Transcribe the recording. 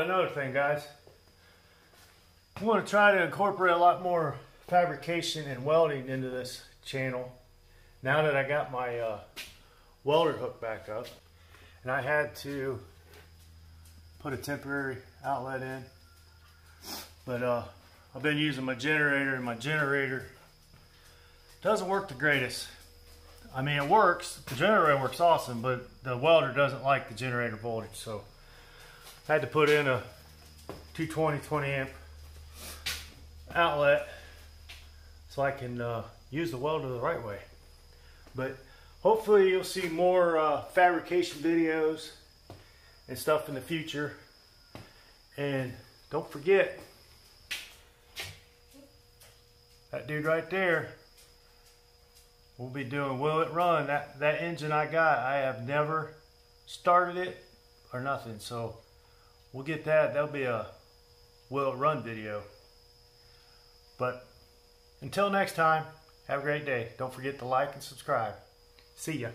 another thing, guys. I want to try to incorporate a lot more fabrication and welding into this channel now that I got my welder hook back up. And I had to put a temporary outlet in. But I've been using my generator, and my generator doesn't work the greatest. I mean, it works, the generator works awesome, but the welder doesn't like the generator voltage, so I had to put in a 220 20 amp outlet so I can use the welder the right way. But hopefully you'll see more fabrication videos and stuff in the future. And don't forget, that dude right there, we'll be doing Will It Run. That engine I got, I have never started it or nothing, so we'll get that. That'll be a Will It Run video. But until next time, have a great day. Don't forget to like and subscribe. See ya.